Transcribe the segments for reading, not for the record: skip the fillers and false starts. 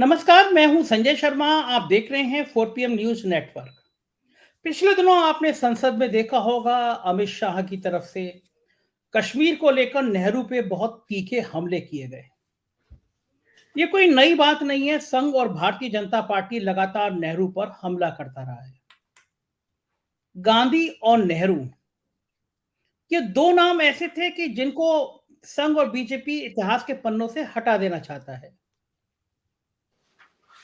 नमस्कार, मैं हूं संजय शर्मा। आप देख रहे हैं 4 PM न्यूज नेटवर्क। पिछले दिनों आपने संसद में देखा होगा, अमित शाह की तरफ से कश्मीर को लेकर नेहरू पे बहुत तीखे हमले किए गए। ये कोई नई बात नहीं है। संघ और भारतीय जनता पार्टी लगातार नेहरू पर हमला करता रहा है। गांधी और नेहरू, ये दो नाम ऐसे थे कि जिनको संघ और बीजेपी इतिहास के पन्नों से हटा देना चाहता है।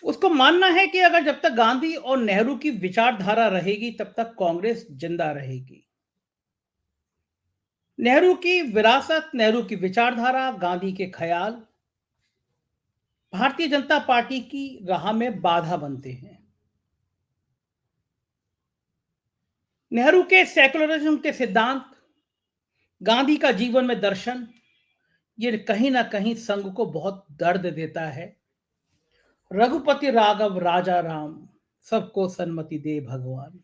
उसको मानना है कि अगर जब तक गांधी और नेहरू की विचारधारा रहेगी तब तक कांग्रेस जिंदा रहेगी। नेहरू की विरासत, नेहरू की विचारधारा, गांधी के ख्याल भारतीय जनता पार्टी की राह में बाधा बनते हैं। नेहरू के सेकुलरिज्म के सिद्धांत, गांधी का जीवन में दर्शन, ये कहीं ना कहीं संघ को बहुत दर्द देता है। रघुपति राघव राजा राम, सबको सन्मति दे भगवान।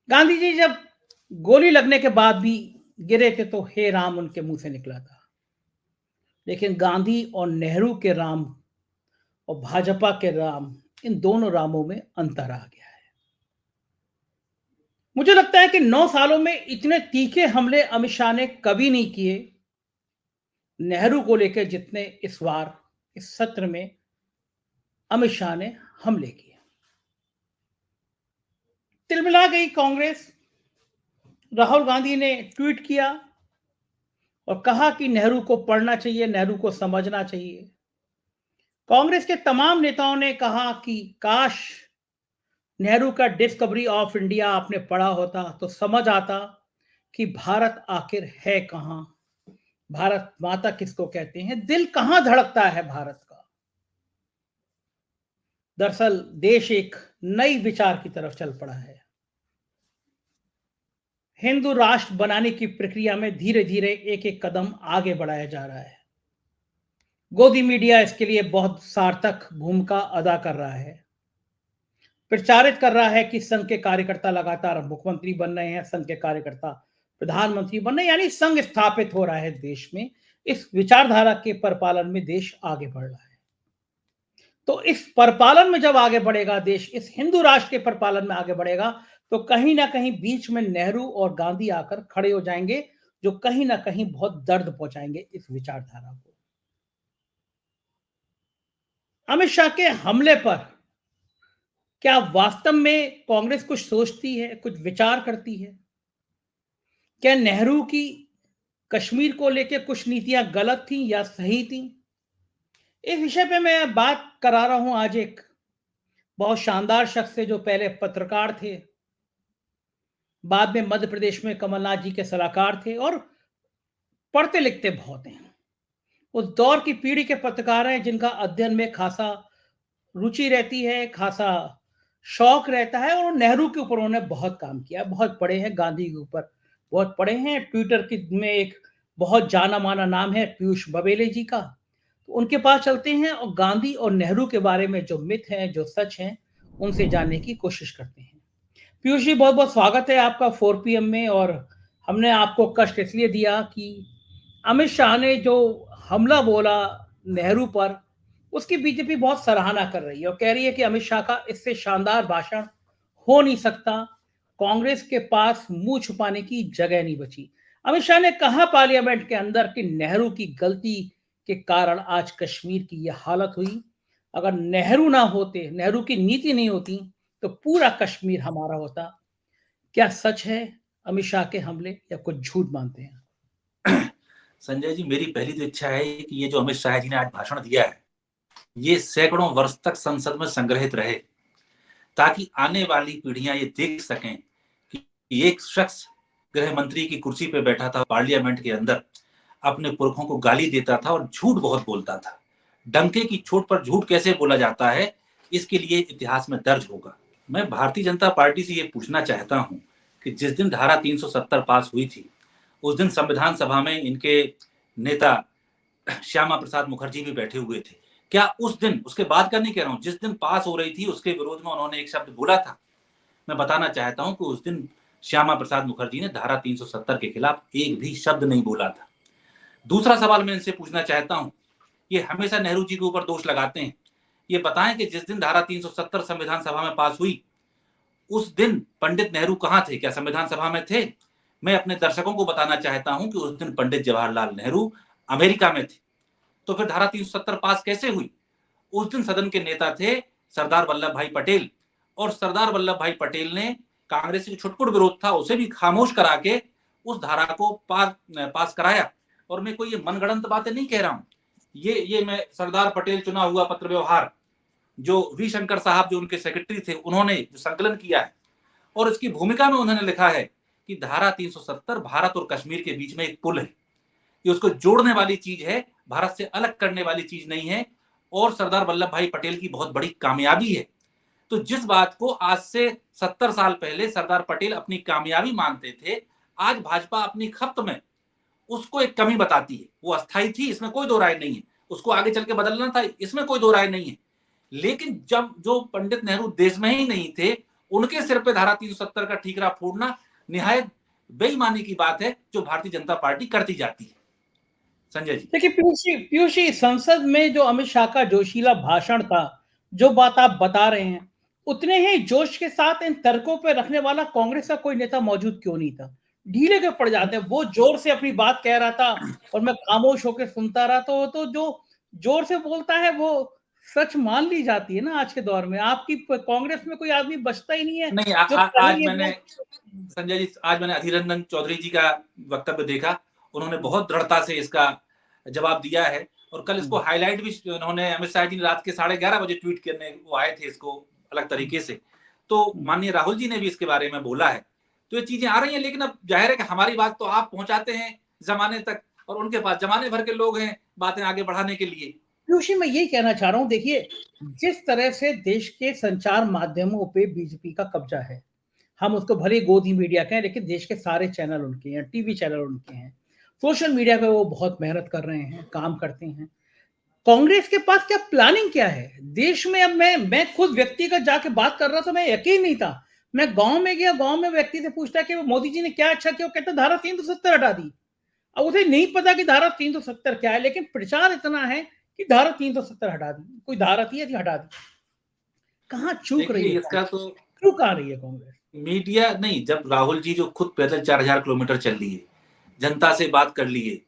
गांधी जी जब गोली लगने के बाद भी गिरे थे तो हे राम उनके मुंह से निकला था। लेकिन गांधी और नेहरू के राम और भाजपा के राम, इन दोनों रामों में अंतर आ गया है। मुझे लगता है कि 9 सालों में इतने तीखे हमले अमित शाह ने कभी नहीं किए नेहरू को लेकर जितने इस बार इस सत्र में अमित शाह ने हमले किए। तिलमिला गई कांग्रेस। राहुल गांधी ने ट्वीट किया और कहा कि नेहरू को पढ़ना चाहिए, नेहरू को समझना चाहिए। कांग्रेस के तमाम नेताओं ने कहा कि काश नेहरू का डिस्कवरी ऑफ इंडिया आपने पढ़ा होता तो समझ आता कि भारत आखिर है कहां, भारत माता किसको कहते हैं, दिल कहां धड़कता है भारत का। दरअसल देश एक नई विचार की तरफ चल पड़ा है। हिंदू राष्ट्र बनाने की प्रक्रिया में धीरे धीरे एक एक कदम आगे बढ़ाया जा रहा है। गोदी मीडिया इसके लिए बहुत सार्थक भूमिका अदा कर रहा है। प्रचारित कर रहा है कि संघ के कार्यकर्ता लगातार मुख्यमंत्री बन रहे हैं, संघ के कार्यकर्ता प्रधानमंत्री बन रहे हैं, यानी संघ स्थापित हो रहा है देश में। इस विचारधारा के परिपालन में देश आगे बढ़ रहा है। तो इस परिपालन में जब आगे बढ़ेगा देश, इस हिंदू राष्ट्र के परिपालन में आगे बढ़ेगा, तो कहीं ना कहीं बीच में नेहरू और गांधी आकर खड़े हो जाएंगे, जो कहीं ना कहीं बहुत दर्द पहुंचाएंगे इस विचारधारा को। अमित शाह के हमले पर क्या वास्तव में कांग्रेस कुछ सोचती है, कुछ विचार करती है? क्या नेहरू की कश्मीर को लेकर कुछ नीतियां गलत थी या सही थी? इस विषय पे मैं बात करा रहा हूं आज एक बहुत शानदार शख्स से, जो पहले पत्रकार थे, बाद में मध्य प्रदेश में कमलनाथ जी के सलाहकार थे और पढ़ते लिखते बहुत हैं। उस दौर की पीढ़ी के पत्रकार हैं जिनका अध्ययन में खासा रुचि रहती है, खासा शौक रहता है, और नेहरू के ऊपर उन्होंने बहुत काम किया, बहुत पढ़े हैं, गांधी के ऊपर बहुत पढ़े हैं। ट्विटर की में एक बहुत जाना माना नाम है पीयूष बबेले जी का। तो उनके पास चलते हैं और गांधी और नेहरू के बारे में जो मिथ हैं, जो सच हैं, उनसे जानने की कोशिश करते हैं। पीयूष जी, बहुत बहुत स्वागत है आपका 4 PM में। और हमने आपको कष्ट इसलिए दिया कि अमित शाह ने जो हमला बोला नेहरू पर, उसकी बीजेपी बहुत सराहना कर रही है और कह रही है कि अमित शाह का इससे शानदार भाषण हो नहीं सकता। कांग्रेस के पास मुंह छुपाने की जगह नहीं बची। अमित शाह ने कहा पार्लियामेंट के अंदर कि नेहरू की गलती के कारण आज कश्मीर की यह हालत हुई। अगर नेहरू ना होते, नेहरू की नीति नहीं होती, तो पूरा कश्मीर हमारा होता। क्या सच है अमित शाह के हमले, या कुछ झूठ मानते हैं? संजय जी, मेरी पहली तो इच्छा है कि ये जो अमित शाह जी ने आज भाषण दिया है, ये सैकड़ों वर्ष तक संसद में संग्रहित रहे, ताकि आने वाली पीढ़ियां ये देख सकें कि एक शख्स गृह मंत्री की कुर्सी पे बैठा था पार्लियामेंट के अंदर, अपने पुरखों को गाली देता था और झूठ बहुत बोलता था। डंके की चोट पर झूठ कैसे बोला जाता है, इसके लिए इतिहास में दर्ज होगा। मैं भारतीय जनता पार्टी से ये पूछना चाहता हूं कि जिस दिन धारा 370 पास हुई थी, उस दिन संविधान सभा में इनके नेता श्यामा प्रसाद मुखर्जी भी बैठे हुए थे। क्या उस दिन, उसके बाद का नहीं कह रहा हूं, जिस दिन पास हो रही थी उसके विरोध में उन्होंने एक शब्द बोला था? मैं बताना चाहता हूं कि उस दिन श्यामा प्रसाद मुखर्जी ने धारा 370 के खिलाफ एक भी शब्द नहीं बोला था। दूसरा सवाल मैं इनसे पूछना चाहता हूं ये हमेशा नेहरू जी के ऊपर दोष लगाते हैं। ये बताएं कि जिस दिन धारा 370 संविधान सभा में पास हुई, उस दिन पंडित नेहरू कहां थे? क्या संविधान सभा में थे? मैं अपने दर्शकों को बताना चाहता हूं कि उस दिन पंडित जवाहरलाल नेहरू अमेरिका में थे। तो फिर धारा 370 पास कैसे हुई? उस दिन सदन के नेता थे सरदार वल्लभ भाई पटेल, और सरदार वल्लभ भाई पटेल ने कांग्रेस के छुटपुट विरोध था उसे भी खामोश करा के उस धारा को पास कराया। और मैं कोई ये मनगढ़ंत बातें नहीं कह रहा हूं, ये मैं सरदार पटेल चुना हुआ पत्र व्यवहार जो वी शंकर साहब जो उनके सेक्रेटरी थे उन्होंने जो संकलन किया है, और इसकी भूमिका में उन्होंने लिखा है कि धारा 370 भारत और कश्मीर के बीच में एक पुल है, ये उसको जोड़ने वाली चीज है, भारत से अलग करने वाली चीज नहीं है, और सरदार वल्लभ भाई पटेल की बहुत बड़ी कामयाबी है। तो जिस बात को आज से 70 साल पहले सरदार पटेल अपनी कामयाबी मानते थे, आज भाजपा अपनी खप्त में उसको एक कमी बताती है। वो अस्थायी थी, इसमें कोई दो राय नहीं है, उसको आगे चल के बदलना था, इसमें कोई दो राय नहीं है। लेकिन जब जो पंडित नेहरू देश में ही नहीं थे, उनके सिर पे धारा 370 का ठीकरा फोड़ना निहायत बेईमानी की बात है, जो भारतीय जनता पार्टी करती जाती है। संजय जी, देखिए पीयूष जी, संसद में जो अमित शाह का जोशीला भाषण था, जो बात आप बता रहे हैं, उतने ही जोश के साथ इन तर्कों पे रखने वाला कांग्रेस का कोई नेता मौजूद क्यों नहीं था? ढीले क्यों पड़ जाते हैं? वो जोर से अपनी बात कह रहा था और मैं खामोश होकर सुनता रहा, तो जो जोर से बोलता है वो सच मान ली जाती है ना आज के दौर में। आपकी कांग्रेस में कोई आदमी बचता ही नहीं है नहीं जो आज मैंने संजय जी, आज मैंने अधीर रंजन चौधरी जी का वक्तव्य देखा, उन्होंने बहुत दृढ़ता से इसका जवाब दिया है, और कल इसको हाईलाइट भी उन्होंने, अमित शाह जी ने रात के 11:30 बजे ट्वीट करने वो आए थे इसको अलग तरीके से, तो माननीय राहुल जी ने भी इसके बारे में बोला है। तो ये चीजें आ रही हैं, लेकिन अब जाहिर है कि हमारी बात तो आप पहुंचाते हैं जमाने तक, और उनके पास जमाने भर के लोग हैं बातें आगे बढ़ाने के लिए। जोशी, मैं यही कहना चाह रहा हूं, देखिए जिस तरह से देश के संचार माध्यमों पे बीजेपी का कब्जा है, हम उसको भले गोदी मीडिया कहें, लेकिन देश के सारे चैनल उनके हैं, टीवी चैनल उनके हैं, सोशल मीडिया पे वो बहुत मेहनत कर रहे हैं, काम करते हैं। कांग्रेस के पास क्या प्लानिंग क्या है देश में? अब मैं खुद व्यक्तिगत जाके बात कर रहा था, मैं यकीन नहीं था। मैं गांव में गया, गांव में व्यक्ति से पूछता कि मोदी जी ने क्या अच्छा किया, वो कहता धारा 370 हटा दी। अब उसे नहीं पता कि धारा 370 क्या है, लेकिन प्रचार इतना है कि धारा 370 हटा दी, कोई धारा थी हटा दी। कहां चूक रही है इसका तो चूक आ रही है कांग्रेस? मीडिया नहीं, जब राहुल जी जो खुद पैदल 4000 किलोमीटर चल लिए, जनता से बात कर लिए,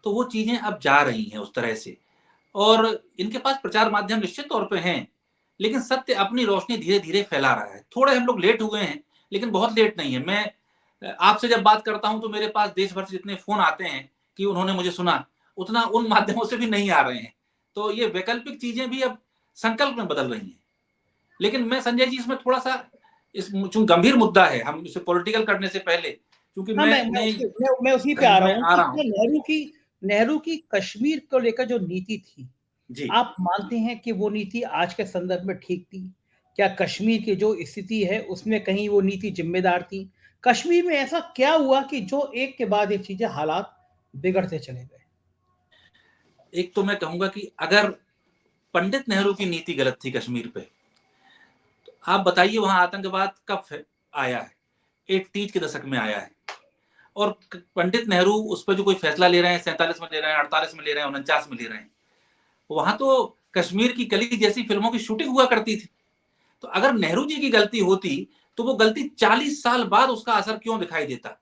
तो वो चीजें अब जा रही हैं उस तरह से, और इनके पास प्रचार माध्यम निश्चित तौर पे हैं, लेकिन सत्य अपनी रोशनी धीरे धीरे फैला रहा है। थोड़े हम लोग लेट हुए हैं, लेकिन बहुत लेट नहीं है। मैं आपसे जब बात करता हूं तो मेरे पास देश भर से जितने फोन आते हैं कि उन्होंने मुझे सुना, उतना उन माध्यमों से भी नहीं आ रहे हैं। तो ये वैकल्पिक चीजें भी अब संकल्प में बदल रही हैं। लेकिन मैं संजय जी इसमें थोड़ा सा, इस चूंकि गंभीर मुद्दा है, हम इसे पॉलिटिकल करने से पहले, क्योंकि हाँ, मैं उसी पे आ रहा हूँ कि नेहरू की कश्मीर को लेकर जो नीति थी जी, आप मानते हैं कि वो नीति आज के संदर्भ में ठीक थी? क्या कश्मीर की जो स्थिति है उसमें कहीं वो नीति जिम्मेदार थी? कश्मीर में ऐसा क्या हुआ कि जो एक के बाद एक चीजें हालात बिगड़ते चले गए? एक तो मैं कहूंगा कि अगर पंडित नेहरू की नीति गलत थी कश्मीर पे, तो आप बताइए वहां आतंकवाद कब आया है? 80s के दशक में आया है, और पंडित नेहरू उस पर जो कोई फैसला ले रहे हैं, 47 में ले रहे हैं, 48 में ले रहे हैं, 49 में ले रहे हैं, वहां तो कश्मीर की कली जैसी फिल्मों की शूटिंग हुआ करती थी। तो अगर नेहरू जी की गलती होती तो वो गलती 40 साल बाद उसका असर क्यों दिखाई देता,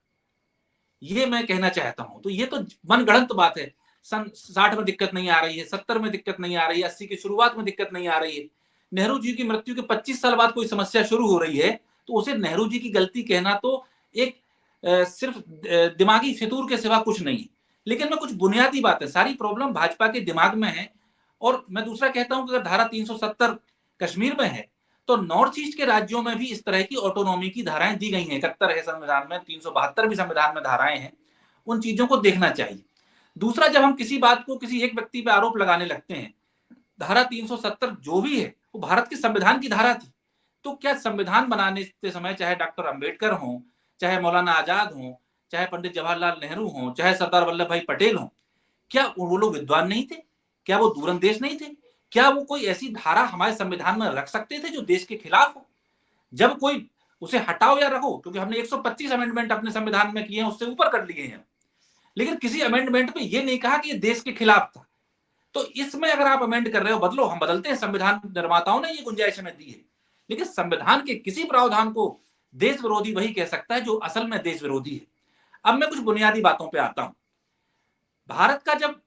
ये मैं कहना चाहता हूं। तो ये तो मनगढ़ंत बात है। सन 60 में दिक्कत नहीं आ रही है, 70 में दिक्कत नहीं आ रही है, 80 की शुरुआत में दिक्कत नहीं आ रही है, नेहरू जी की मृत्यु के 25 साल बाद कोई समस्या शुरू हो रही है, तो उसे नेहरू जी की गलती कहना तो एक सिर्फ दिमागी फितूर के सिवा कुछ नहीं है। लेकिन मैं कुछ बुनियादी बातें, सारी प्रॉब्लम भाजपा के दिमाग में है। और मैं दूसरा कहता हूं कि अगर धारा 370 कश्मीर में है, तो नॉर्थ ईस्ट के राज्यों में भी इस तरह की ऑटोनॉमी की धाराएं दी गई हैं। 71 है संविधान में, 372 भी संविधान में धाराएं हैं, उन चीजों को देखना चाहिए। दूसरा, जब हम किसी बात को किसी एक व्यक्ति पे आरोप लगाने लगते हैं, धारा 370 जो भी है वो भारत के संविधान की धारा थी। तो क्या संविधान बनाने के समय चाहे डॉक्टर अंबेडकर हो, चाहे मौलाना आजाद हो, चाहे पंडित जवाहरलाल नेहरू हो, चाहे सरदार वल्लभ भाई पटेल हो, क्या वो लोग विद्वान नहीं थे? क्या वो दूरंदेश नहीं थे? क्या वो कोई ऐसी धारा हमारे संविधान में रख सकते थे जो देश के खिलाफ हो? जब कोई उसे हटाओ या रखो, क्योंकि हमने 125 अमेंडमेंट अपने संविधान में किए हैं, उससे ऊपर कर लिए हैं, लेकिन किसी अमेंडमेंट में ये नहीं कहा कि ये देश के खिलाफ था। तो इसमें अगर आप अमेंड कर रहे हो, बदलो, हम बदलते हैं, संविधान निर्माताओं ने ये गुंजाइश हमें दी है, लेकिन संविधान के किसी प्रावधान को देश विरोधी वही कह सकता है जो असल में देश विरोधी है। अब मैं कुछ बुनियादी बातों पे आता हूं। भारत का जब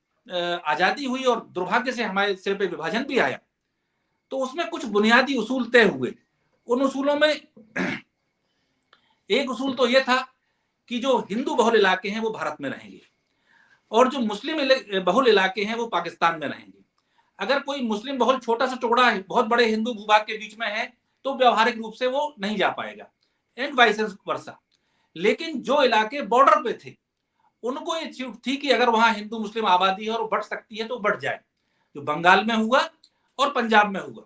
आजादी हुई और दुर्भाग्य से हमारे सिर पे विभाजन भी आया, तो उसमें कुछ बुनियादी उसूल तय हुए। उन उसूलों में एक उसूल तो यह था कि जो हिंदू बहुल इलाके हैं वो भारत में रहेंगे और जो मुस्लिम बहुल इलाके हैं वो पाकिस्तान में रहेंगे। अगर कोई मुस्लिम बहुल छोटा सा टुकड़ा है बहुत बड़े हिंदू भूभाग के बीच में है तो व्यवहारिक रूप से वो नहीं जा पाएगा, एंड वाइस वर्सा। लेकिन जो इलाके बॉर्डर पे थे उनको ये छूट थी कि अगर वहां हिंदू मुस्लिम आबादी है और बढ़ सकती है तो बढ़ जाए। जो बंगाल में हुआ और पंजाब में हुआ,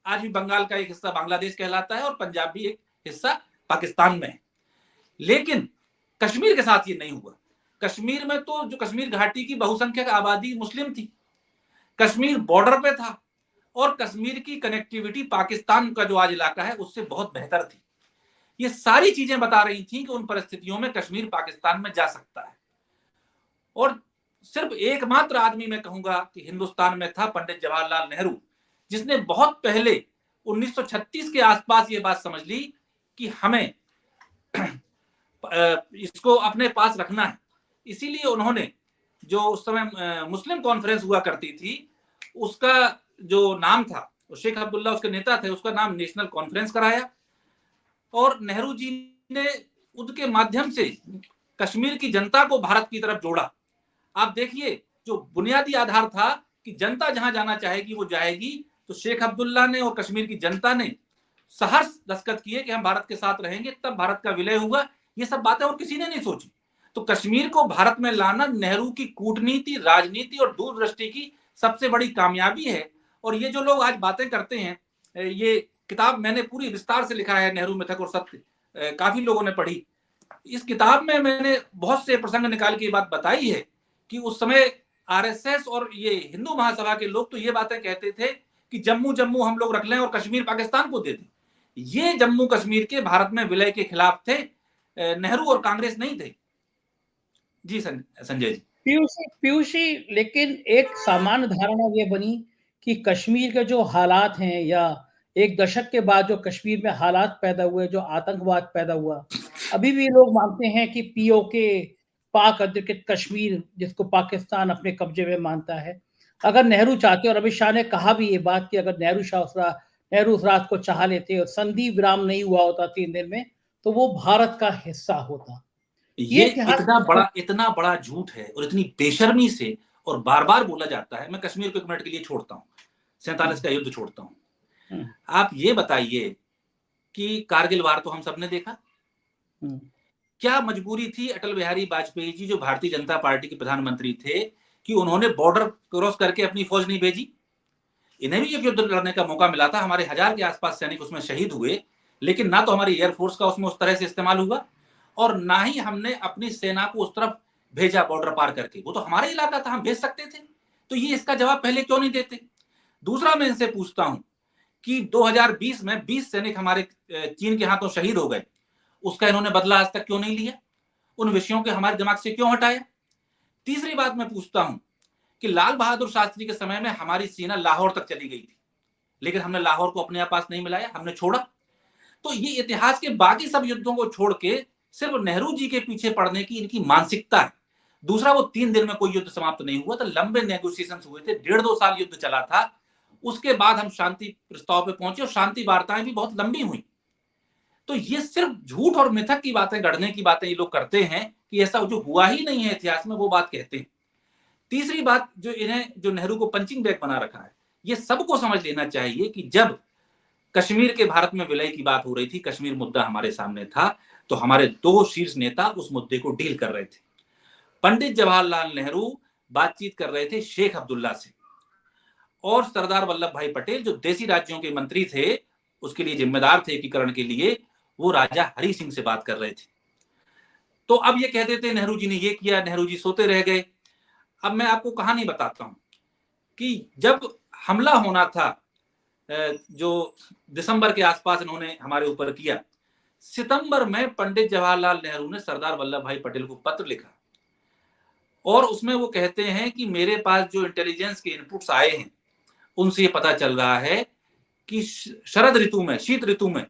आज भी बंगाल का एक हिस्सा बांग्लादेश कहलाता है और पंजाब भी एक हिस्सा पाकिस्तान में है। लेकिन कश्मीर के साथ ये नहीं हुआ। कश्मीर में तो जो कश्मीर घाटी की बहुसंख्यक आबादी मुस्लिम थी, कश्मीर बॉर्डर पे था और कश्मीर की कनेक्टिविटी पाकिस्तान का जो आज इलाका है उससे बहुत बेहतर थी। ये सारी चीजें बता रही थी कि उन परिस्थितियों में कश्मीर पाकिस्तान में जा सकता है। और सिर्फ एकमात्र आदमी मैं कहूंगा कि हिंदुस्तान में था, पंडित जवाहरलाल नेहरू, जिसने बहुत पहले 1936 के आसपास ये बात समझ ली कि हमें इसको अपने पास रखना है। इसीलिए उन्होंने जो उस समय मुस्लिम कॉन्फ्रेंस हुआ करती थी उसका जो नाम था, शेख अब्दुल्ला उसके नेता थे, उसका नाम नेशनल कॉन्फ्रेंस कराया और नेहरू जी ने उनके माध्यम से कश्मीर की जनता को भारत की तरफ जोड़ा। आप देखिए जो बुनियादी आधार था कि जनता जहां जाना चाहेगी वो जाएगी, तो शेख अब्दुल्ला ने और कश्मीर की जनता ने सहर्ष दस्तखत किए कि हम भारत के साथ रहेंगे, तब भारत का विलय हुआ। ये सब बातें और किसी ने नहीं सोची। तो कश्मीर को भारत में लाना नेहरू की कूटनीति, राजनीति और दूरदृष्टि की सबसे बड़ी कामयाबी है। और ये जो लोग आज बातें करते हैं, ये किताब मैंने पूरी विस्तार से लिखा है, नेहरू मिथक और सत्य, काफी लोगों ने पढ़ी। इस किताब में मैंने बहुत से प्रसंग निकाल के ये बात बताई है कि उस समय आरएसएस और ये हिंदू महासभा के लोग तो ये बातें कहते थे कि जम्मू जम्मू हम लोग रख लें और कश्मीर पाकिस्तान को दे दें। ये जम्मू कश्मीर के भारत में विलय के खिलाफ थे, नेहरू और कांग्रेस नहीं थे। जी संजय जी। पीयूष जी, लेकिन एक सामान्य धारणा ये बनी कि कश्मीर के जो हालात हैं या एक दशक के बाद जो कश्मीर में हालात पैदा हुए, जो आतंकवाद पैदा हुआ, अभी भी लोग मानते हैं कि पीओके, पाक अधिकृत कश्मीर, जिसको पाकिस्तान अपने कब्जे में मानता है, अगर नेहरू चाहते, और अमित शाह ने कहा भी ये बात कि अगर नेहरू उस रात को चाह लेते और संधि विराम नहीं हुआ होता 3 दिन में, तो वो भारत का हिस्सा होता। ये इतना बड़ा झूठ है और इतनी बेशर्मी से और बार बार बोला जाता है। मैं कश्मीर को 1 मिनट के लिए छोड़ता हूँ, 47 का युद्ध छोड़ता हूँ। आप ये बताइए कि कारगिल वार तो हम सबने देखा, क्या मजबूरी थी अटल बिहारी वाजपेयी जी जो भारतीय जनता पार्टी के प्रधानमंत्री थे कि उन्होंने बॉर्डर क्रॉस करके अपनी फौज नहीं भेजी? इन्हें भी एक युद्ध लड़ने का मौका मिला था, हमारे 1000 के आसपास सैनिक उसमें शहीद हुए, लेकिन ना तो हमारी एयरफोर्स का उसमें उस तरह से इस्तेमाल हुआ और ना ही हमने अपनी सेना को उस तरफ भेजा बॉर्डर पार करके। वो तो हमारा इलाका था, हम भेज सकते थे। तो ये इसका जवाब पहले क्यों नहीं देते? दूसरा मैं इनसे पूछता हूं कि 2020 में 20 सैनिक हमारे चीन के हाथों शहीद हो गए, उसका इन्होंने बदला आज तक क्यों नहीं लिया? उन विषयों के हमारे दिमाग से क्यों हटाया? तीसरी बात मैं पूछता हूं कि लाल बहादुर शास्त्री के समय में हमारी सेना लाहौर तक चली गई थी, लेकिन हमने लाहौर को अपने पास नहीं मिलाया, हमने छोड़ा। तो ये इतिहास के बाकी सब युद्धों को छोड़ के सिर्फ नेहरू जी के पीछे पड़ने की इनकी मानसिकता है। दूसरा, वो 3 दिन में कोई युद्ध समाप्त नहीं हुआ, तो लंबे नेगोशिएशन हुए थे, 1.5-2 साल युद्ध चला था। उसके बाद हम शांति प्रस्ताव पे पहुंचे और शांति वार्ताएं भी बहुत लंबी हुई। तो ये सिर्फ झूठ और मिथक की बातें, गढ़ने की बातें ये लोग करते हैं कि ऐसा जो हुआ ही नहीं है इतिहास में, वो बात कहते हैं। तीसरी बात, जो इन्हें जो नेहरू को पंचिंग बैग बना रखा है, ये सबको समझ लेना चाहिए कि जब कश्मीर के भारत में विलय की बात हो रही थी, कश्मीर मुद्दा हमारे सामने था, तो हमारे 2 शीर्ष नेता उस मुद्दे को डील कर रहे थे। पंडित जवाहरलाल नेहरू बातचीत कर रहे थे शेख अब्दुल्ला से, और सरदार वल्लभ भाई पटेल जो देशी राज्यों के मंत्री थे, उसके लिए जिम्मेदार थे एकीकरण के लिए, वो राजा हरि सिंह से बात कर रहे थे। तो अब ये कहते थे नेहरू जी ने ये किया, नेहरू जी सोते रह गए। अब मैं आपको कहानी बताता हूं कि जब हमला होना था, जो दिसंबर के आसपास इन्होंने हमारे ऊपर किया, सितंबर में पंडित जवाहरलाल नेहरू ने सरदार वल्लभ भाई पटेल को पत्र लिखा और उसमें वो कहते हैं कि मेरे पास जो इंटेलिजेंस के इनपुट्स आए हैं उनसे ये पता चल रहा है कि शरद ऋतु में, शीत ऋतु में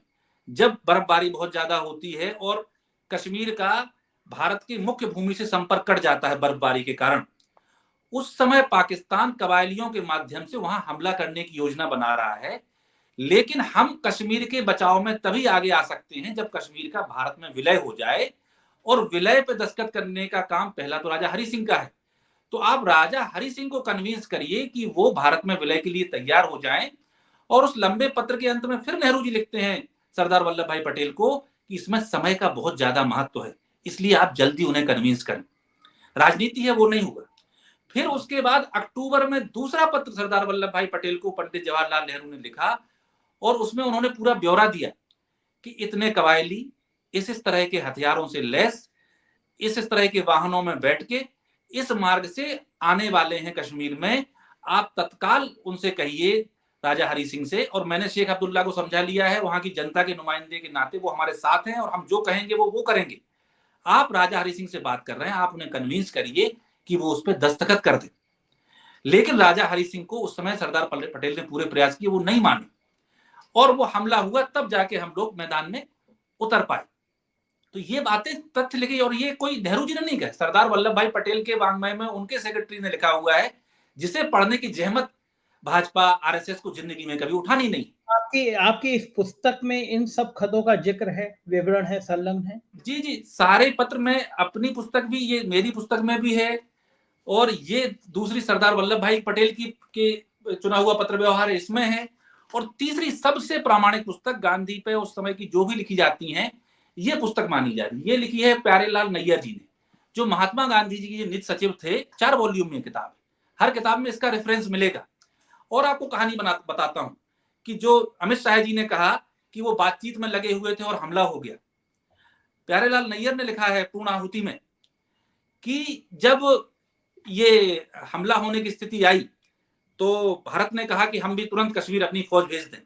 जब बर्फबारी बहुत ज्यादा होती है और कश्मीर का भारत की मुख्य भूमि से संपर्क कट जाता है बर्फबारी के कारण, उस समय पाकिस्तान कबायलियों के माध्यम से वहां हमला करने की योजना बना रहा है। लेकिन हम कश्मीर के बचाव में तभी आगे आ सकते हैं जब कश्मीर का भारत में विलय हो जाए, और विलय पे दस्तखत करने का काम पहला तो राजा हरि सिंह का है। तो आप राजा हरि सिंह को कन्विंस करिए कि वो भारत में विलय के लिए तैयार हो जाएं। और उस लंबे पत्र के अंत में फिर नेहरू जी लिखते हैं सरदार वल्लभ भाई पटेल को कि इसमें समय का बहुत ज्यादा महत्व है, इसलिए आप जल्दी उन्हें कन्विंस करें, राजनीति है वो नहीं होगा। फिर उसके बाद अक्टूबर में दूसरा पत्र सरदार वल्लभ भाई पटेल को पंडित जवाहरलाल नेहरू ने लिखा, और उसमें उन्होंने पूरा ब्यौरा दिया कि इतने कबायली इस तरह के हथियारों से लैस, इस तरह के वाहनों में बैठ के इस मार्ग से आने वाले हैं कश्मीर में, आप तत्काल उनसे कहिए राजा हरि सिंह से। और मैंने शेख अब्दुल्ला को समझा लिया है, वहां की जनता के नुमाइंदे के नाते वो हमारे साथ हैं और हम जो कहेंगे वो करेंगे। आप राजा हरि सिंह से बात कर रहे हैं, आप उन्हें कन्विंस करिए कि वो उस पर दस्तखत कर दे। लेकिन राजा हरि सिंह को उस समय सरदार पटेल ने पूरे प्रयास किए, वो नहीं माने और वो हमला हुआ, तब जाके हम लोग मैदान में उतर पाए। तो ये बातें तथ्य लिखी, और ये कोई नेहरू जी ने नहीं कहा, सरदार वल्लभ भाई पटेल के वांग्मय में उनके सेक्रेटरी ने लिखा हुआ है, जिसे पढ़ने की जहमत भाजपा आरएसएस को जिंदगी में कभी उठानी नहीं। आपकी इस पुस्तक में इन सब खतों का जिक्र है, विवरण है, संलग्न है? जी जी, सारे पत्र में, अपनी पुस्तक भी, ये मेरी पुस्तक में भी है, और ये दूसरी सरदार वल्लभ भाई पटेल की के चुना हुआ पत्र व्यवहार इसमें है, और तीसरी सबसे प्रामाणिक पुस्तक गांधी पे उस समय की जो भी लिखी जाती हैं, ये पुस्तक मानी जा रही है। ये लिखी है प्यारेलाल नैयर जी ने, जो महात्मा गांधी जी के निज सचिव थे। 4 वॉल्यूम में किताब है, हर किताब में इसका रेफरेंस मिलेगा। और आपको कहानी बताता हूं कि जो अमित शाह जी ने कहा कि वो बातचीत में लगे हुए थे और हमला हो गया, प्यारेलाल नैयर ने लिखा है पूर्ण आहुति में कि जब ये हमला होने की स्थिति आई तो भारत ने कहा कि हम भी तुरंत कश्मीर अपनी फौज भेज दें।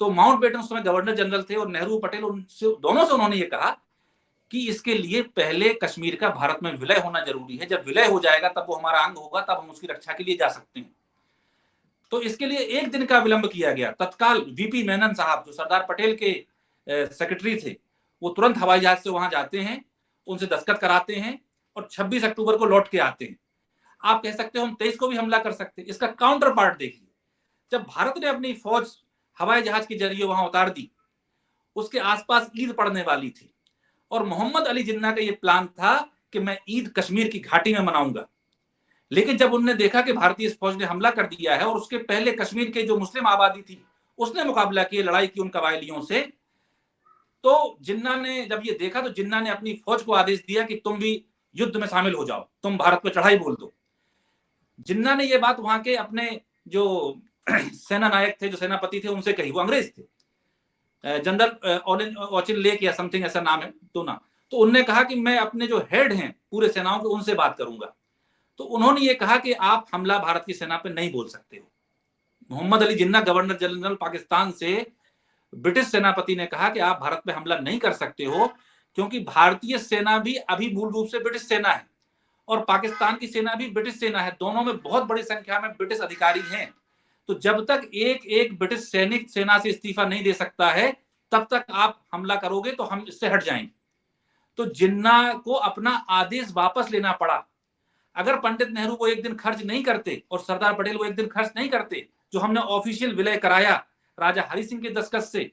तो माउंटबेटन उस समय गवर्नर जनरल थे, और नेहरू पटेल उनसे, दोनों से उन्होंने ये कहा कि इसके लिए पहले कश्मीर का भारत में विलय होना जरूरी है, जब विलय हो जाएगा तब वो हमारा अंग होगा, तब हम उसकी रक्षा के लिए जा सकते हैं। तो इसके लिए 1 दिन का विलंब किया गया। तत्काल वीपी मेनन साहब, जो सरदार पटेल के सेक्रेटरी थे, वो तुरंत हवाई जहाज से वहां जाते हैं, उनसे दस्तखत कराते हैं, और 26 अक्टूबर को लौट के आते हैं। आप कह सकते हो हम 23 को भी हमला कर सकते हैं। इसका काउंटर पार्ट देखिए, जब भारत ने अपनी फौज हवाई जहाज के जरिए वहां उतार दी, उसके आसपास ईद पड़ने वाली थी, और मोहम्मद अली जिन्ना का यह प्लान था कि मैं ईद कश्मीर की घाटी में मनाऊंगा। लेकिन जब उन्होंने देखा कि भारतीय फौज ने हमला कर दिया है, और उसके पहले कश्मीर के जो मुस्लिम आबादी थी उसने मुकाबला किया, लड़ाई की उन कबायलियों से, तो जिन्ना ने जब ये देखा तो जिन्ना ने अपनी फौज को आदेश दिया कि तुम भी युद्ध में शामिल हो जाओ, तुम भारत पर चढ़ाई बोल दो। जिन्ना ने ये बात वहां के अपने जो सेना नायक थे, जो सेनापति थे, उनसे कही। वो अंग्रेज थे, जनरल ऑचिन लेक या समथिंग ऐसा नाम है तो ना। तो उन्होंने कहा कि मैं अपने जो हेड हैं पूरे सेनाओं के, उनसे बात करूंगा। तो उन्होंने ये कहा कि आप हमला भारत की सेना पे नहीं बोल सकते हो। मोहम्मद अली जिन्ना गवर्नर जनरल पाकिस्तान से ब्रिटिश सेनापति ने कहा कि आप भारत पे हमला नहीं कर सकते हो, क्योंकि भारतीय सेना भी अभी मूल रूप से ब्रिटिश सेना है, और पाकिस्तान की सेना भी ब्रिटिश सेना है। दोनों में बहुत बड़ी संख्या में ब्रिटिश अधिकारी हैं। तो जब तक एक एक ब्रिटिश सैनिक सेना से इस्तीफा नहीं दे सकता है, तब तक आप हमला करोगे तो हम इससे हट जाएंगे। तो जिन्ना को अपना आदेश वापस लेना पड़ा। अगर पंडित नेहरू वो 1 दिन खर्च नहीं करते और सरदार पटेल वो 1 दिन खर्च नहीं करते, जो हमने ऑफिशियल विलय कराया राजा हरि सिंह के दस्तखत से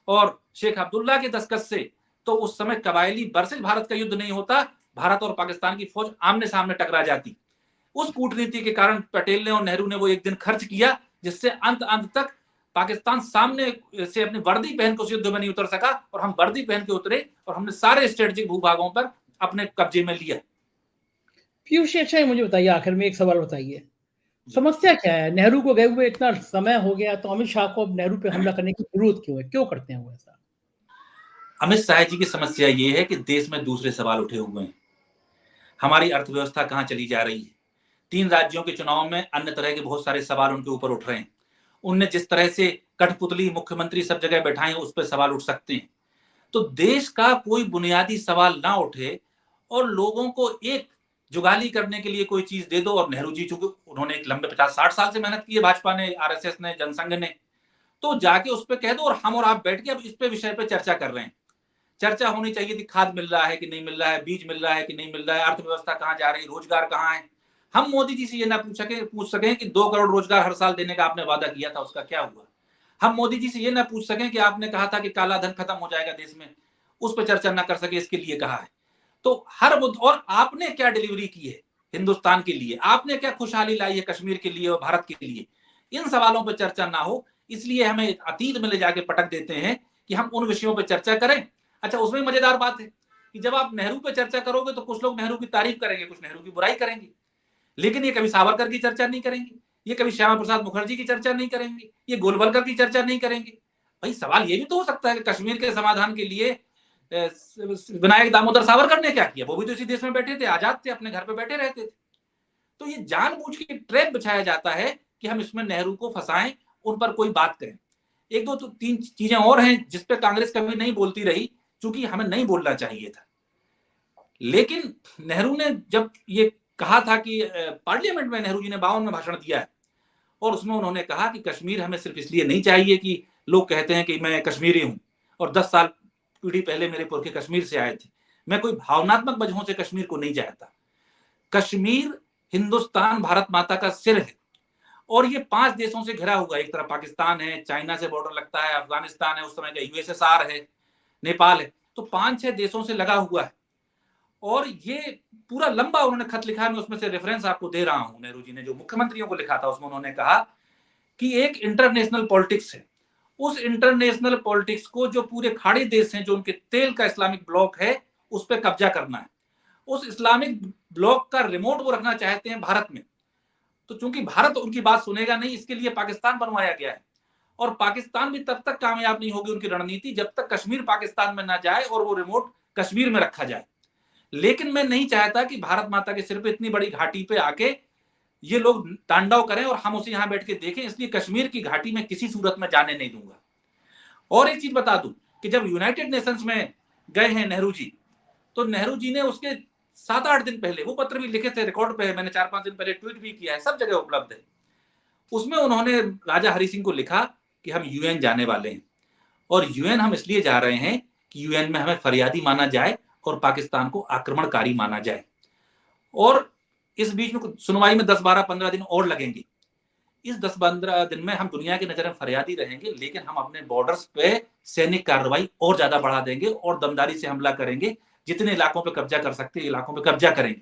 और शेख अब्दुल्ला के दस्तखत से, तो उस समय कबायली वर्सेस भारत का युद्ध नहीं होता, भारत और पाकिस्तान की फौज आमने सामने टकरा जाती। उस कूटनीति के कारण पटेल ने और नेहरू ने वो 1 दिन खर्च किया, जिससे अंत तक पाकिस्तान सामने से अपनी वर्दी पहन के उस युद्ध में नहीं उतर सका, और हम वर्दी पहन के उतरे और हमने सारे स्ट्रेटेजिक भूभागों पर अपने कब्जे में लिया। पीयूष, अच्छा मुझे बताइए, आखिर में एक सवाल बताइए, समस्या क्या है? नेहरू को गए हुए इतना समय हो गया, तो अमित शाह को अब नेहरू पे हमला करने की जरूरत क्यों है? क्यों करते हैं वो ऐसा? अमित शाह जी की समस्या ये है कि देश में दूसरे सवाल उठे हुए हैं। हमारी अर्थव्यवस्था कहां चली जा रही है? 3 राज्यों के चुनाव में अन्य तरह के बहुत सारे सवाल उनके ऊपर उठ रहे हैं। उनने जिस तरह से कठपुतली मुख्यमंत्री सब जगह बैठाए हैं, उस पर सवाल उठ सकते हैं। तो देश का कोई बुनियादी सवाल ना उठे और लोगों को एक जुगाली करने के लिए कोई चीज दे दो। और नेहरू जी चूंकि उन्होंने एक लंबे 50-60 साल से मेहनत की है, भाजपा ने, आरएसएस ने, जनसंघ ने, तो जाके उस पर कह दो और हम और आप बैठ के अब इस पे विषय पे चर्चा कर रहे हैं। चर्चा होनी चाहिए थी, खाद मिल रहा है कि नहीं मिल रहा है, बीज मिल रहा है कि नहीं मिल रहा है, अर्थव्यवस्था कहाँ जा रही है, रोजगार कहाँ है। हम मोदी जी से ये ना पूछ सकें कि 2 करोड़ रोजगार हर साल देने का आपने वादा किया था, उसका क्या हुआ। हम मोदी जी से ये ना पूछ सकें कि आपने कहा था कि काला धन खत्म हो जाएगा देश में, उस पर चर्चा ना कर सके, इसके लिए कहा है। तो हर मुद्दे, और आपने क्या डिलीवरी की है हिंदुस्तान के लिए, आपने क्या खुशहाली लाई है कश्मीर के लिए और भारत के लिए, इन सवालों पर चर्चा ना हो। इसलिए हमें अतीत में ले जाके पटक देते हैं कि हम उन विषयों पर चर्चा करें। अच्छा, उसमें मजेदार बात है कि जब आप नेहरू पे चर्चा करोगे तो कुछ लोग नेहरू की तारीफ करेंगे, कुछ नेहरू की बुराई करेंगे, लेकिन ये कभी सावरकर की चर्चा नहीं करेंगे, ये कभी श्यामा प्रसाद मुखर्जी की चर्चा नहीं करेंगे, ये गोलवलकर की चर्चा नहीं करेंगे। भाई सवाल ये भी तो हो सकता है कि कश्मीर के समाधान के लिए विनायक दामोदर सावरकर ने क्या किया, वो भी तो इसी देश में बैठे थे, आजाद थे, अपने घर पे बैठे रहते थे। तो ये जानबूझ के ट्रैप बिछाया जाता है कि हम इसमें नेहरू को फंसाएं, उन पर कोई बात करें। एक दो तो 3 चीजें और हैं जिसपे कांग्रेस कभी नहीं बोलती रही, चूंकि हमें नहीं बोलना चाहिए था। लेकिन नेहरू ने जब ये कहा था कि पार्लियामेंट में नेहरू जी ने 52 में भाषण दिया है, और उसमें उन्होंने कहा कि कश्मीर हमें सिर्फ इसलिए नहीं चाहिए कि लोग कहते हैं कि मैं कश्मीरी हूं और 10 साल पीढ़ी पहले मेरे पुरखे कश्मीर से आए थे, मैं कोई भावनात्मक वजहों से कश्मीर को नहीं चाहता। कश्मीर हिंदुस्तान भारत माता का सिर है, और ये 5 देशों से घिरा हुआ है। एक तरफ पाकिस्तान है, चाइना से बॉर्डर लगता है, अफगानिस्तान है, उस समय का यूएसएसआर है, नेपाल है, तो 5-6 देशों से लगा हुआ है। और ये पूरा लंबा उन्होंने खत लिखा है, मैं उसमें से रेफरेंस आपको दे रहा हूं। नेहरू जी ने जो मुख्यमंत्रियों को लिखा था उसमें उन्होंने कहा कि एक इंटरनेशनल पॉलिटिक्स है, उस इंटरनेशनल पॉलिटिक्स को जो पूरे खाड़ी देश हैं, जो उनके तेल का इस्लामिक ब्लॉक है, उस पर कब्जा करना है। उस इस्लामिक ब्लॉक का रिमोट वो रखना चाहते हैं भारत में। तो चूंकि भारत उनकी बात सुनेगा नहीं, इसके लिए पाकिस्तान बनवाया गया है, और पाकिस्तान भी तब तक कामयाब नहीं होगी उनकी रणनीति जब तक कश्मीर पाकिस्तान में ना जाए और वो रिमोट कश्मीर में रखा जाए। लेकिन मैं नहीं चाहता कि भारत माता के सिर पे इतनी बड़ी घाटी पे आके ये लोग तांडव करें और हम उसे यहां बैठ के देखें, इसलिए कश्मीर की घाटी में किसी सूरत में जाने नहीं दूंगा। और एक चीज बता दूं कि जब यूनाइटेड नेशंस में गए हैं नेहरू जी, तो नेहरू जी ने उसके 7-8 दिन पहले वो पत्र भी लिखे थे, रिकॉर्ड पे है, मैंने 4-5 दिन पहले ट्वीट भी किया है, सब जगह उपलब्ध है। उसमें उन्होंने राजा हरि सिंह को लिखा कि हम यूएन जाने वाले हैं, और यूएन हम इसलिए जा रहे हैं कि यूएन में हमें फरियादी माना जाए और पाकिस्तान को आक्रमणकारी माना जाए। और इस बीच में सुनवाई में 10-12-15 दिन और लगेंगे। इस 10-15 दिन में हम दुनिया की नजर में फरियादी रहेंगे, लेकिन हम अपने बॉर्डर्स पे सैनिक कार्रवाई और ज्यादा बढ़ा देंगे और दमदारी से हमला करेंगे, जितने इलाकों पे कब्जा कर सकते हैं इलाकों पे कब्जा करेंगे।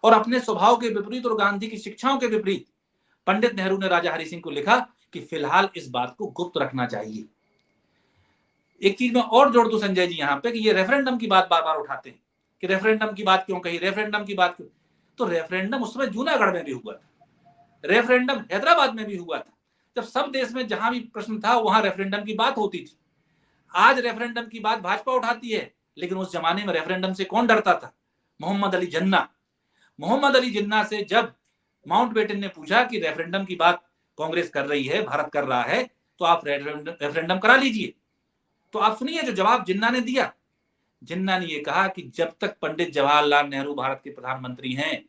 और अपने स्वभाव के विपरीत और गांधी की शिक्षाओं के विपरीत पंडित नेहरू ने राजा हरि सिंह को लिखा कि फिलहाल इस बात को गुप्त रखना चाहिए। एक चीज मैं और जोड़ दूं संजय जी यहाँ पे, कि ये रेफरेंडम की बात बार बार उठाते हैं कि रेफरेंडम की बात क्यों कही, रेफरेंडम की बात क्यों। तो रेफरेंडम उस समय जूनागढ़ में भी हुआ था, रेफरेंडम हैदराबाद में भी हुआ था, जब सब देश में जहां भी प्रश्न था वहां रेफरेंडम की बात होती थी। आज रेफरेंडम की बात भाजपा उठाती है, लेकिन उस जमाने में रेफरेंडम से कौन डरता था? मोहम्मद अली जिन्ना। मोहम्मद अली जिन्ना से जब माउंटबेटन ने पूछा कि रेफरेंडम की बात कांग्रेस कर रही है, भारत कर रहा है, तो आप रेफरेंडम करा लीजिए। तो आप सुनिए जो जवाब जिन्ना ने दिया। जिन्ना ने यह कहा कि जब तक पंडित जवाहरलाल नेहरू भारत के प्रधानमंत्री हैं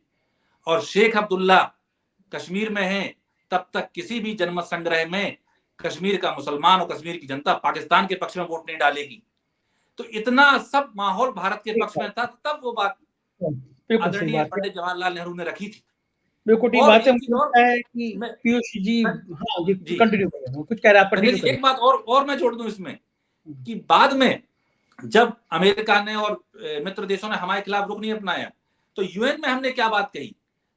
और शेख अब्दुल्ला कश्मीर में हैं, तब तक किसी भी जनमत संग्रह में कश्मीर का मुसलमान और कश्मीर की जनता पाकिस्तान के पक्ष में वोट नहीं डालेगी। तो इतना सब माहौल भारत के पक्ष में था, तब वो बात आदरणीय पंडित जवाहरलाल नेहरू ने रखी थी। बिल्कुल ठीक बात है। मुझे लगता है कि पीयूष जी, हाँ जी, कंटिन्यू करें, कुछ कह रहे हैं आप। एक बात और मैं जोड़ दूं इसमें, कि बाद में जब अमेरिका ने और मित्र देशों ने हमारे खिलाफ रुख नहीं अपनाया, तो यूएन में हमने क्या बात कही,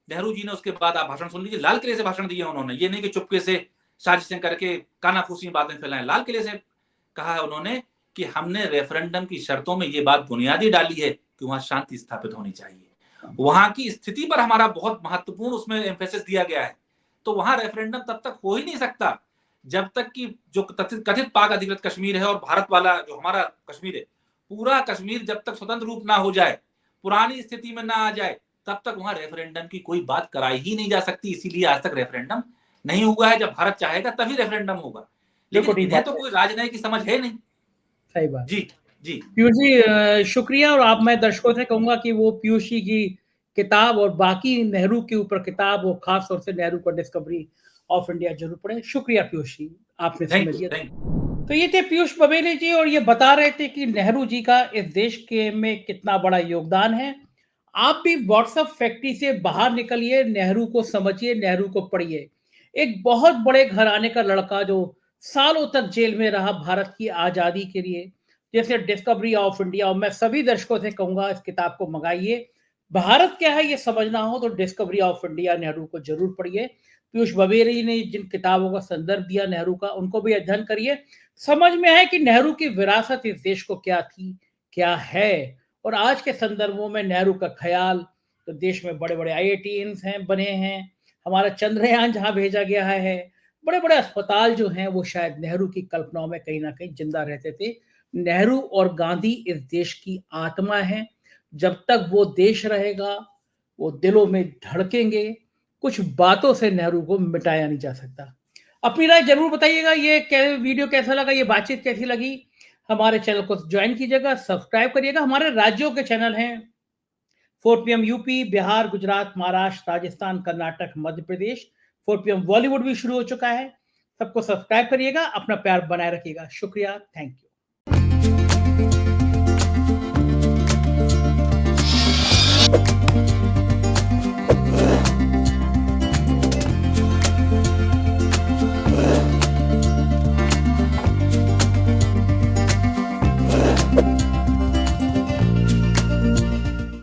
नेहरू जी ने उसके बाद, आप भाषण सुन लीजिए, लाल किले से भाषण दिया उन्होंने, ये नहीं कि चुपके से साजिशें करके कानाफूसी बातें फैलाएं। लाल किले से कहा है उन्होंने कि हमने रेफरेंडम की शर्तों में ये बात बुनियादी डाली है कि वहां शांति स्थापित होनी चाहिए, वहां की स्थिति पर हमारा बहुत महत्वपूर्ण उसमें एम्फेसिस दिया गया है। तो वहां रेफरेंडम तब तक हो ही नहीं सकता जब तक कि जो कथित पाक अधिकृत कश्मीर है और भारत वाला जो हमारा कश्मीर है, पूरा कश्मीर जब तक स्वतंत्र रूप ना हो जाए, पुरानी स्थिति में ना आ जाए, तब तक वहां रेफरेंडम की कोई बात कराई ही नहीं जा सकती। इसीलिए आज तक रेफरेंडम नहीं हुआ है। जब भारत चाहेगा तभी रेफरेंडम होगा, लेकिन इन्हें तो कोई राजनयिक की समझ है नहीं। सही बात जी जी पीयूष जी, शुक्रिया। और आप, मैं दर्शकों से कहूंगा कि वो पीयूष जी की किताब और बाकी नेहरू के ऊपर किताब, वो खास तौर से नेहरू का डिस्कवरी ऑफ इंडिया जरूर पढ़ें। शुक्रिया पीयूष जी, आपने समय थैंक यू, दिया। Thank you. तो ये थे पीयूष बबेले जी, और ये बता रहे थे कि नेहरू जी का इस देश के में कितना बड़ा योगदान है। आप भी व्हाट्सएप फैक्ट्री से बाहर निकलिए, नेहरू को समझिए, नेहरू को पढ़िए। एक बहुत बड़े घराने का लड़का जो सालों तक जेल में रहा भारत की आजादी के लिए, जैसे डिस्कवरी ऑफ इंडिया, और मैं सभी दर्शकों से कहूंगा इस किताब को मंगाइए। भारत क्या है ये समझना हो तो डिस्कवरी ऑफ इंडिया नेहरू को जरूर पढ़िए। पीयूष बबेले ने जिन किताबों का संदर्भ दिया नेहरू का, उनको भी अध्ययन करिए। समझ में आए कि नेहरू की विरासत इस देश को क्या थी, क्या है, और आज के संदर्भों में नेहरू का ख्याल। तो देश में बड़े बड़े IITs हैं, बने हैं, हमारा चंद्रयान जहां भेजा गया है, बड़े बड़े अस्पताल जो हैं वो शायद नेहरू की कल्पनाओं में कहीं ना कहीं जिंदा रहते थे। नेहरू और गांधी इस देश की आत्मा है। जब तक वो देश रहेगा वो दिलों में धड़केंगे। कुछ बातों से नेहरू को मिटाया नहीं जा सकता। अपनी राय जरूर बताइएगा, ये वीडियो कैसा लगा, ये बातचीत कैसी लगी। हमारे चैनल को ज्वाइन कीजिएगा, सब्सक्राइब करिएगा। हमारे राज्यों के चैनल हैं 4 PM UP, Bihar, Gujarat, Maharashtra, Rajasthan, Karnataka, Madhya Pradesh. 4 PM Bollywood भी शुरू हो चुका है। सबको सब्सक्राइब करिएगा, अपना प्यार बनाए रखिएगा। शुक्रिया, थैंक यू।